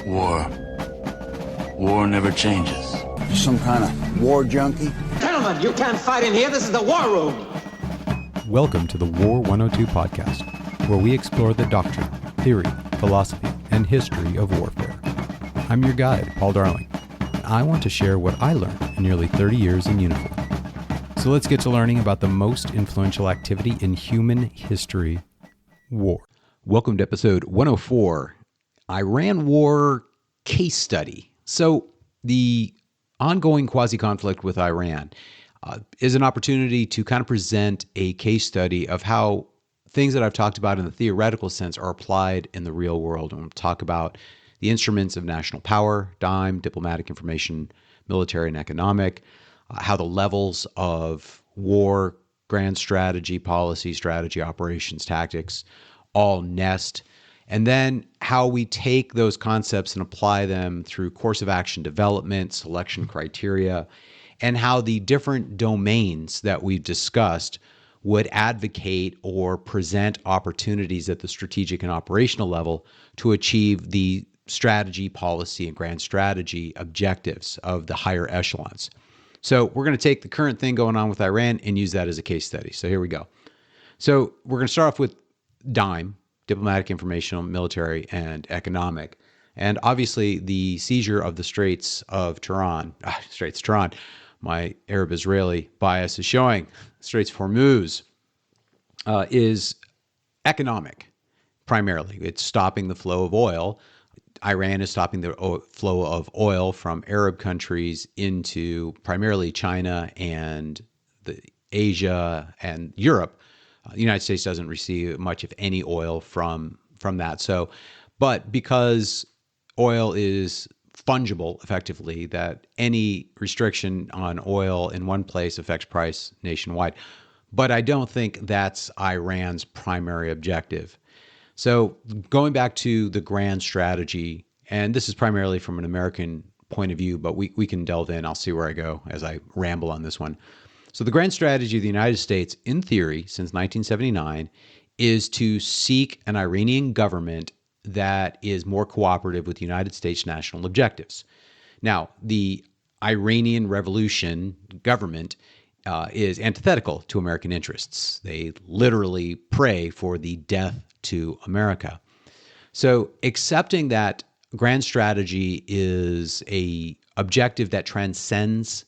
War. War never changes. You some kind of war junkie? Gentlemen, you can't fight in here. This is the war room. Welcome to the War 102 podcast, where we explore the doctrine, theory, philosophy, and history of warfare. I'm your guide, Paul Darling, and I want to share what I learned in nearly 30 years in uniform. So let's get to learning about the most influential activity in human history, war. Welcome to episode 104, Iran War Case Study. So the ongoing quasi-conflict with Iran is an opportunity to kind of present a case study of how things that I've talked about in the theoretical sense are applied in the real world. And we'll talk about the instruments of national power, dime, diplomatic, information, military, and economic, how the levels of war, grand strategy, policy, strategy, operations, tactics all nest, and then how we take those concepts and apply them through course of action development, selection criteria, and how the different domains that we've discussed would advocate or present opportunities at the strategic and operational level to achieve the strategy, policy, and grand strategy objectives of the higher echelons. So we're going to take the current thing going on with Iran and use that as a case study. So here we go. So we're going to start off with dime, diplomatic, informational, military, and economic. And obviously the seizure of the Straits of Tehran, my Arab-Israeli bias is showing, Straits of Hormuz, is economic primarily. It's stopping the flow of oil. Iran is stopping the flow of oil from Arab countries into primarily China and Asia and Europe. The United States doesn't receive much, if any, oil from that. So, but because oil is fungible effectively, that any restriction on oil in one place affects price nationwide. But I don't think that's Iran's primary objective. So going back to the grand strategy, and this is primarily from an American point of view, but we can delve in. I'll see where I go as I ramble on this one. So the grand strategy of the United States, in theory, since 1979, is to seek an Iranian government that is more cooperative with United States national objectives. Now, the Iranian Revolution government is antithetical to American interests. They literally pray for the death to America. So accepting that grand strategy is a objective that transcends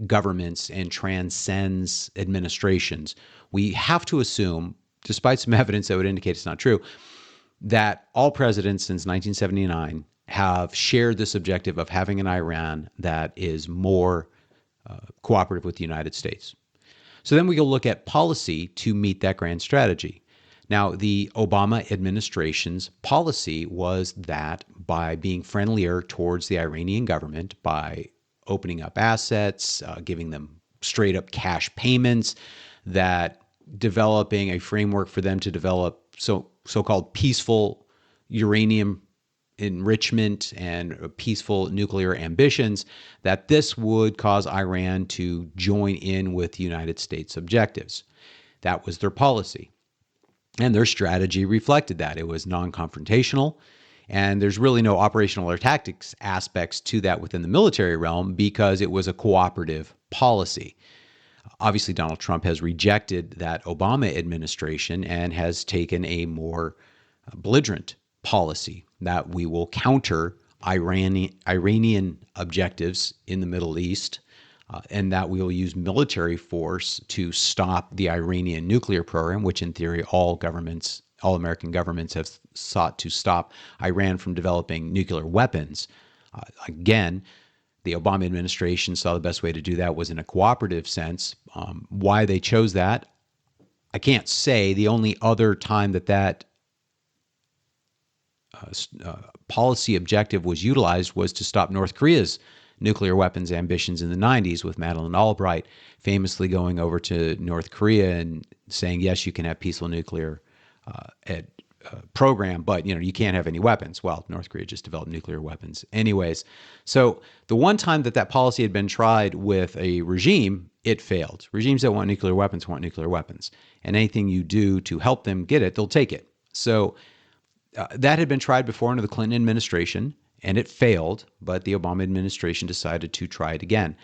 governments and transcends administrations, we have to assume, despite some evidence that would indicate it's not true, that all presidents since 1979 have shared this objective of having an Iran that is more cooperative with the United States. So then we go look at policy to meet that grand strategy. Now, the Obama administration's policy was that by being friendlier towards the Iranian government, by opening up assets, giving them straight up cash payments, that developing a framework for them to develop so-called peaceful uranium enrichment and peaceful nuclear ambitions, that this would cause Iran to join in with the United States objectives. That was their policy. And their strategy reflected that. It was non-confrontational. And there's really no operational or tactics aspects to that within the military realm because it was a cooperative policy. Obviously, Donald Trump has rejected that Obama administration and has taken a more belligerent policy that we will counter Iranian objectives in the Middle East and that we will use military force to stop the Iranian nuclear program, which in theory all American governments have sought to stop Iran from developing nuclear weapons. Again, the Obama administration saw the best way to do that was in a cooperative sense. Why they chose that, I can't say. The only other time that policy objective was utilized was to stop North Korea's nuclear weapons ambitions in the 90s, with Madeleine Albright famously going over to North Korea and saying, yes, you can have peaceful nuclear program, but you can't have any weapons. Well, North Korea just developed nuclear weapons anyways. So the one time that policy had been tried with a regime, it failed. Regimes that want nuclear weapons want nuclear weapons. And anything you do to help them get it, they'll take it. So that had been tried before under the Clinton administration. and it failed, but the Obama administration decided to try it again.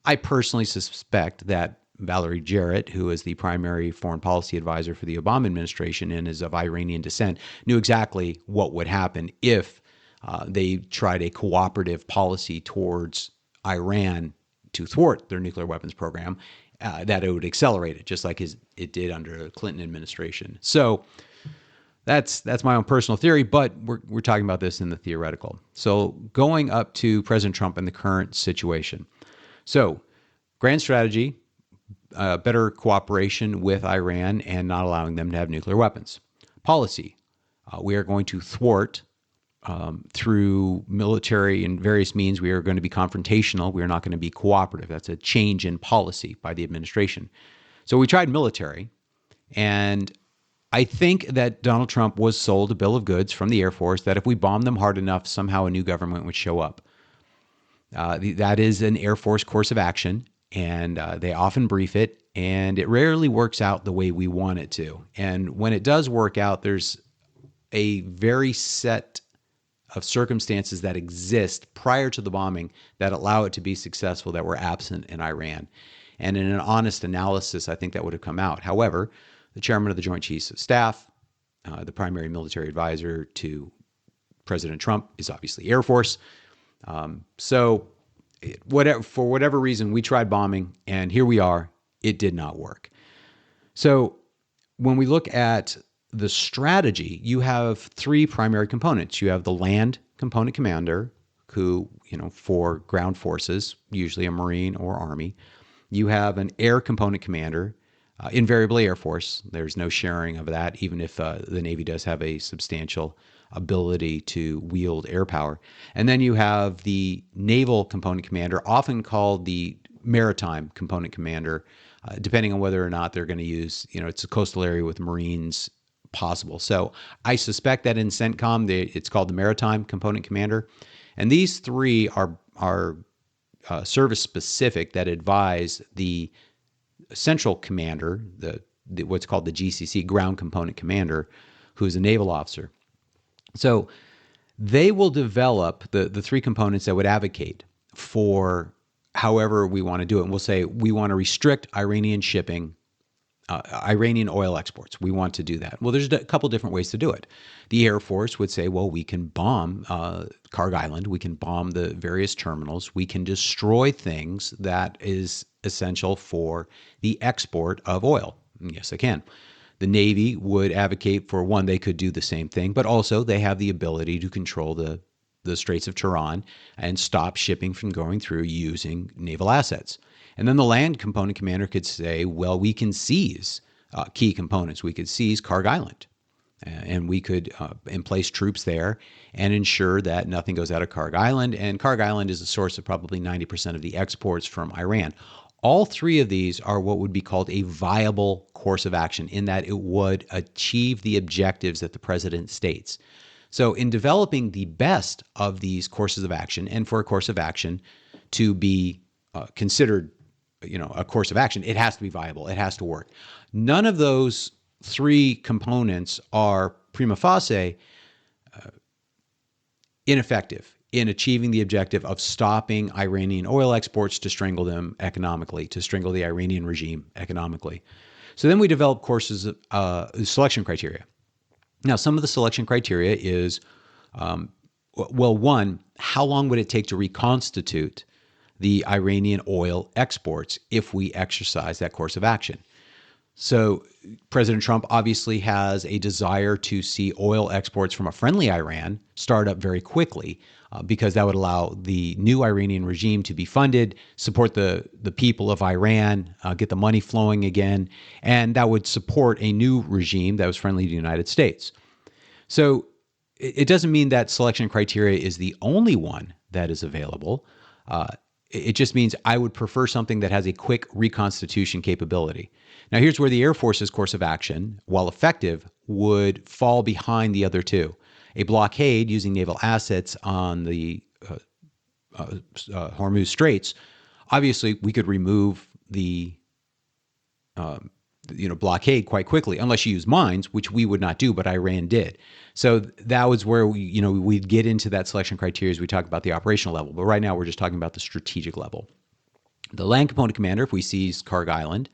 I personally suspect that Valerie Jarrett, who is the primary foreign policy advisor for the Obama administration and is of Iranian descent, knew exactly what would happen if they tried a cooperative policy towards Iran to thwart their nuclear weapons program, that it would accelerate it, just like it did under the Clinton administration. So that's my own personal theory, but we're talking about this in the theoretical. So going up to President Trump and the current situation. So grand strategy, better cooperation with Iran and not allowing them to have nuclear weapons. Policy, we are going to thwart through military and various means. We are going to be confrontational. We are not going to be cooperative. That's a change in policy by the administration. So we tried military, and I think that Donald Trump was sold a bill of goods from the Air Force that if we bombed them hard enough, somehow a new government would show up. That is an Air Force course of action, and they often brief it, and it rarely works out the way we want it to. And when it does work out, there's a very set of circumstances that exist prior to the bombing that allow it to be successful that were absent in Iran. And in an honest analysis, I think that would have come out. However, the chairman of the Joint Chiefs of Staff, the primary military advisor to President Trump, is obviously Air Force. For whatever reason, we tried bombing, and here we are. It did not work. So when we look at the strategy, you have three primary components. You have the land component commander, who, for ground forces, usually a Marine or Army. You have an air component commander, invariably Air Force. There's no sharing of that, even if the Navy does have a substantial ability to wield air power. And then you have the naval component commander, often called the maritime component commander, depending on whether or not they're going to use, it's a coastal area with Marines possible. So I suspect that in CENTCOM, it's called the maritime component commander. And these three are service specific that advise the central commander, the what's called the GCC, ground component commander, who's a naval officer. So they will develop the three components that would advocate for however we want to do it. And we'll say we want to restrict Iranian shipping, Iranian oil exports. We want to do that. Well, there's a couple different ways to do it. The Air Force would say, well, we can bomb Kharg Island. We can bomb the various terminals. We can destroy things that is essential for the export of oil. And yes, they can. The Navy would advocate for, one, they could do the same thing, but also they have the ability to control the Straits of Tehran and stop shipping from going through using naval assets. And then the land component commander could say, well, we can seize key components. We could seize Kharg Island, and we could place troops there and ensure that nothing goes out of Kharg Island. And Kharg Island is a source of probably 90% of the exports from Iran. All three of these are what would be called a viable course of action, in that it would achieve the objectives that the president states. So in developing the best of these courses of action, and for a course of action to be considered, a course of action, it has to be viable. It has to work. None of those three components are prima facie ineffective in achieving the objective of stopping Iranian oil exports to strangle them economically, to strangle the Iranian regime economically. So then we develop courses of selection criteria. Now, some of the selection criteria is, one, how long would it take to reconstitute the Iranian oil exports if we exercise that course of action? So President Trump obviously has a desire to see oil exports from a friendly Iran start up very quickly, because that would allow the new Iranian regime to be funded, support the people of Iran, get the money flowing again, and that would support a new regime that was friendly to the United States. So it doesn't mean that selection criteria is the only one that is available. It just means I would prefer something that has a quick reconstitution capability. Now, here's where the Air Force's course of action, while effective, would fall behind the other two. A blockade using naval assets on the Hormuz Straits, obviously we could remove the blockade quite quickly, unless you use mines, which we would not do, but Iran did. So that was where we'd get into that selection criteria as we talk about the operational level. But right now we're just talking about the strategic level. The land component commander, if we seize Karg Island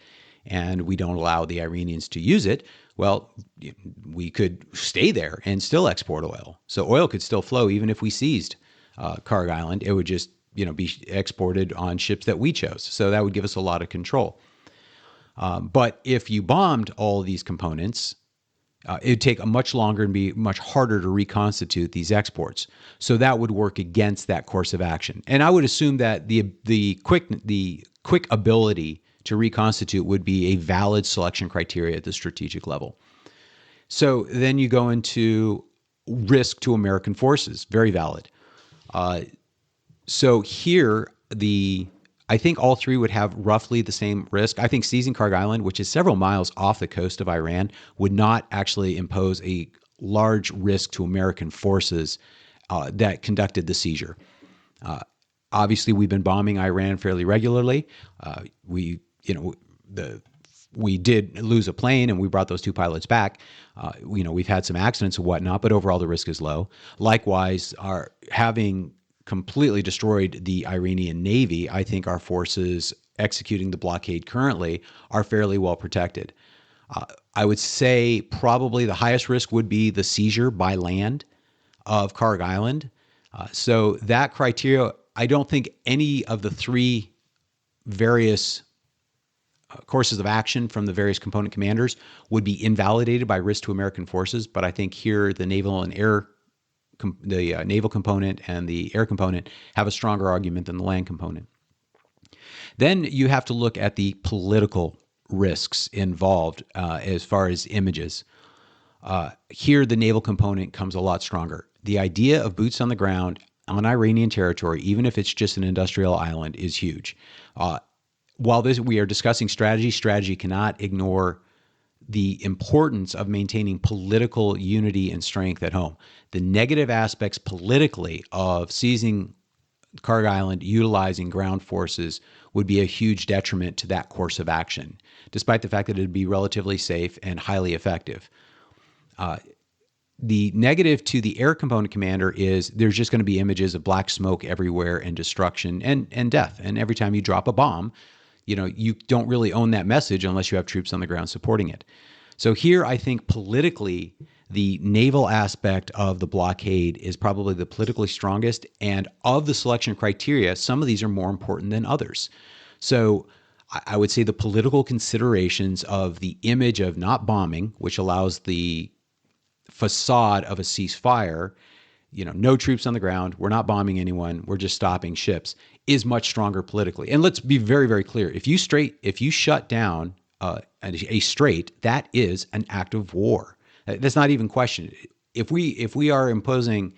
and we don't allow the Iranians to use it, well, we could stay there and still export oil. So oil could still flow even if we seized Karg Island. It would just be exported on ships that we chose. So that would give us a lot of control. But if you bombed all of these components, it would take a much longer and be much harder to reconstitute these exports. So that would work against that course of action. And I would assume that the quick ability to reconstitute would be a valid selection criteria at the strategic level. So then you go into risk to American forces, very valid. So here, I think all three would have roughly the same risk. I think seizing Karg Island, which is several miles off the coast of Iran, would not actually impose a large risk to American forces that conducted the seizure. Obviously, we've been bombing Iran fairly regularly. We did lose a plane, and we brought those two pilots back. We've had some accidents and whatnot, but overall the risk is low. Likewise, having completely destroyed the Iranian Navy, I think our forces executing the blockade currently are fairly well protected. I would say probably the highest risk would be the seizure by land of Karg Island. So that criteria, I don't think any of the three various courses of action from the various component commanders would be invalidated by risk to American forces. But I think here the naval and air the naval component and the air component have a stronger argument than the land component. Then you have to look at the political risks involved as far as images. Here, the naval component comes a lot stronger. The idea of boots on the ground on Iranian territory, even if it's just an industrial island, is huge. While we are discussing strategy cannot ignore the importance of maintaining political unity and strength at home. The negative aspects politically of seizing Karg Island, utilizing ground forces, would be a huge detriment to that course of action, despite the fact that it would be relatively safe and highly effective. The negative to the air component commander is there's just going to be images of black smoke everywhere and destruction and death. And every time you drop a bomb, you don't really own that message unless you have troops on the ground supporting it. So here, I think politically, the naval aspect of the blockade is probably the politically strongest. And of the selection criteria, some of these are more important than others. So I would say the political considerations of the image of not bombing, which allows the facade of a ceasefire, no troops on the ground, we're not bombing anyone, we're just stopping ships, is much stronger politically. And let's be very, very clear. If you shut down a strait, that is an act of war. That's not even questioned. If we are imposing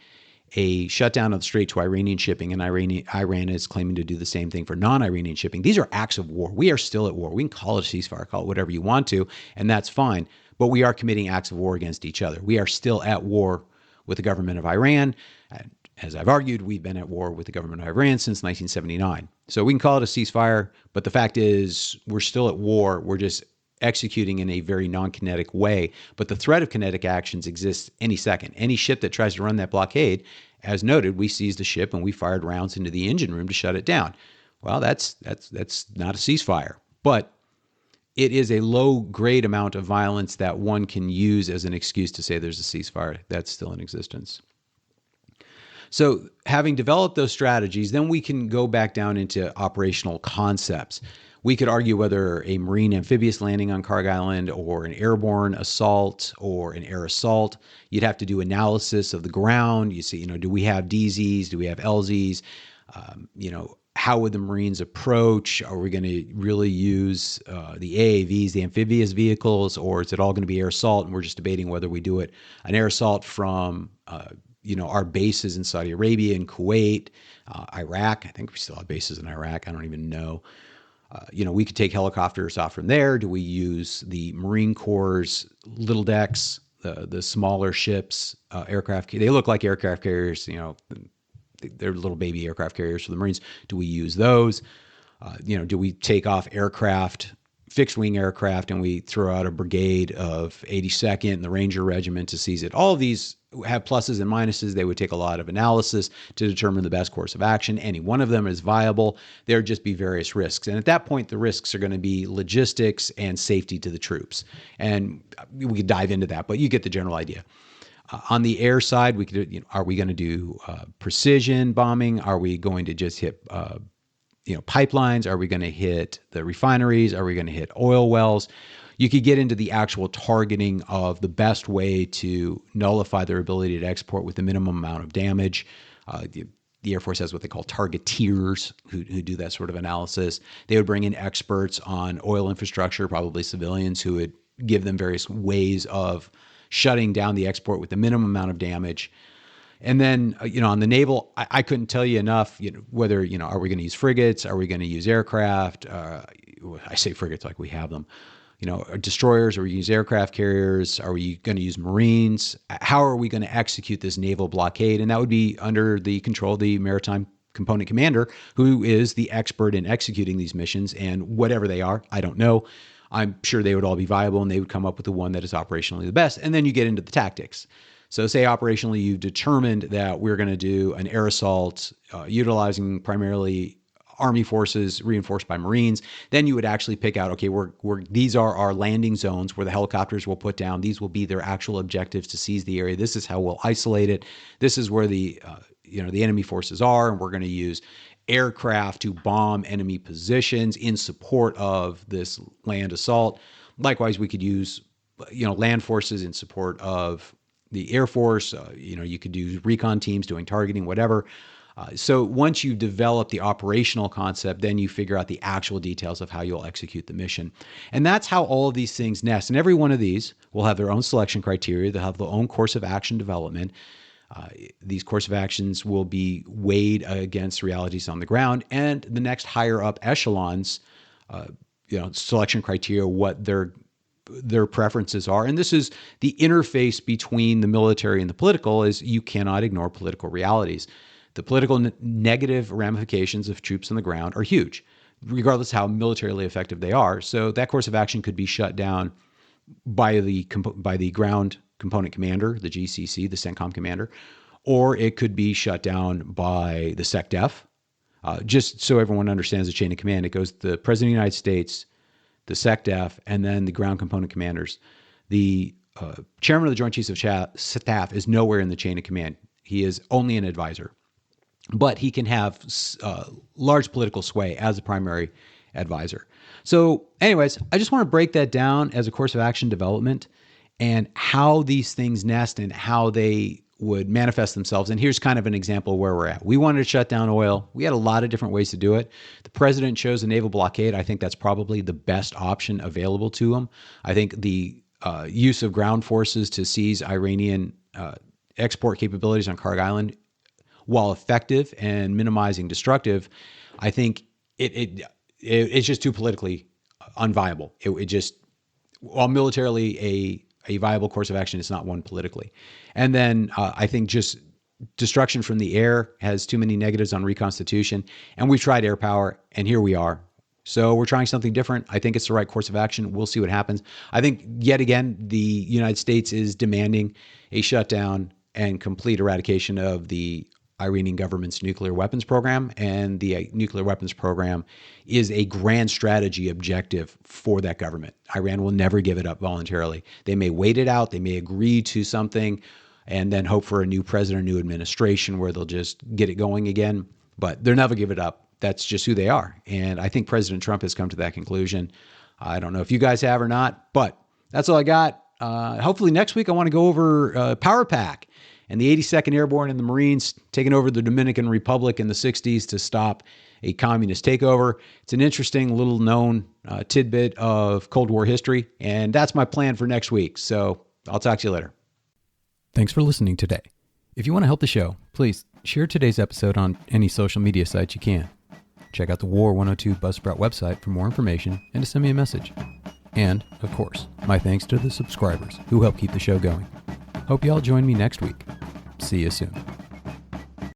a shutdown of the strait to Iranian shipping, and Iran is claiming to do the same thing for non-Iranian shipping, these are acts of war. We are still at war. We can call it a ceasefire, call it whatever you want to, and that's fine. But we are committing acts of war against each other. We are still at war with the government of Iran. As I've argued, we've been at war with the government of Iran since 1979. So we can call it a ceasefire, but the fact is we're still at war. We're just executing in a very non-kinetic way. But the threat of kinetic actions exists any second. Any ship that tries to run that blockade, as noted, we seized a ship and we fired rounds into the engine room to shut it down. Well, that's not a ceasefire. But it is a low-grade amount of violence that one can use as an excuse to say there's a ceasefire that's still in existence. So having developed those strategies, then we can go back down into operational concepts. We could argue whether a marine amphibious landing on Karg Island or an airborne assault or an air assault. You'd have to do analysis of the ground. You see, do we have DZs? Do we have LZs? How would the Marines approach? Are we going to really use the AAVs, the amphibious vehicles, or is it all going to be air assault? And we're just debating whether we do it an air assault from our bases in Saudi Arabia and Kuwait, Iraq. I think we still have bases in Iraq. I don't even know. We could take helicopters off from there. Do we use the Marine Corps' little decks, the smaller ships, aircraft? They look like aircraft carriers, they're little baby aircraft carriers for the Marines. Do we use those? Do we take off aircraft fixed wing aircraft, and we throw out a brigade of 82nd and the Ranger Regiment to seize it. All of these have pluses and minuses. They would take a lot of analysis to determine the best course of action. Any one of them is viable. There would just be various risks. And at that point, the risks are going to be logistics and safety to the troops. And we could dive into that, but you get the general idea. On the air side, we could, are we going to do precision bombing? Are we going to just hit pipelines? Are we going to hit the refineries? Are we going to hit oil wells? You could get into the actual targeting of the best way to nullify their ability to export with the minimum amount of damage. The Air Force has what they call targeteers who do that sort of analysis. They would bring in experts on oil infrastructure, probably civilians, who would give them various ways of shutting down the export with the minimum amount of damage. And then, on the naval, I couldn't tell you enough, whether, are we going to use frigates? Are we going to use aircraft? I say frigates like we have them. Destroyers, or we use aircraft carriers? Are we going to use Marines? How are we going to execute this naval blockade? And that would be under the control of the Maritime Component Commander, who is the expert in executing these missions. And whatever they are, I don't know. I'm sure they would all be viable, and they would come up with the one that is operationally the best. And then you get into the tactics. So say operationally you've determined that we're going to do an air assault utilizing primarily Army forces reinforced by Marines. Then you would actually pick out, okay, these are our landing zones where the helicopters will put down. These will be their actual objectives to seize the area. This is how we'll isolate it. This is where the enemy forces are, and we're going to use aircraft to bomb enemy positions in support of this land assault. Likewise, we could use land forces in support of the Air Force. You could do recon teams doing targeting, whatever. So once you develop the operational concept, then you figure out the actual details of how you'll execute the mission. And that's how all of these things nest. And every one of these will have their own selection criteria. They'll have their own course of action development. These course of actions will be weighed against realities on the ground, and the next higher up echelons, selection criteria, what their preferences are. And this is the interface between the military and the political, is you cannot ignore political realities. The political negative ramifications of troops on the ground are huge, regardless how militarily effective they are. So that course of action could be shut down by the ground component commander, the GCC, the CENTCOM commander, or it could be shut down by the SecDef. Just so everyone understands the chain of command, it goes the President of the United States, the SecDef, and then the ground component commanders. The chairman of the Joint Chiefs of Staff is nowhere in the chain of command. He is only an advisor, but he can have large political sway as a primary advisor. So anyways, I just want to break that down as a course of action development and how these things nest and how they would manifest themselves. And here's kind of an example of where we're at. We wanted to shut down oil. We had a lot of different ways to do it. The president chose a naval blockade. I think that's probably the best option available to him. I think the use of ground forces to seize Iranian export capabilities on Kharg Island, while effective and minimizing destructive, I think it's just too politically unviable. While militarily a viable course of action, it's not one politically. And then I think just destruction from the air has too many negatives on reconstitution. And we've tried air power, and here we are. So we're trying something different. I think it's the right course of action. We'll see what happens. I think, yet again, the United States is demanding a shutdown and complete eradication of the Iranian government's nuclear weapons program, and the nuclear weapons program is a grand strategy objective for that government. Iran will never give it up voluntarily. They may wait it out, they may agree to something, and then hope for a new president, a new administration where they'll just get it going again, but they'll never give it up. That's just who they are. And I think President Trump has come to that conclusion. I don't know if you guys have or not, but that's all I got. Hopefully next week I want to go over Power Pack and the 82nd Airborne and the Marines taking over the Dominican Republic in the 60s to stop a communist takeover. It's an interesting little known tidbit of Cold War history, and that's my plan for next week. So I'll talk to you later. Thanks for listening today. If you want to help the show, please share today's episode on any social media sites you can. Check out the War 102 Buzzsprout website for more information and to send me a message. And, of course, my thanks to the subscribers who help keep the show going. Hope you all join me next week. See you soon.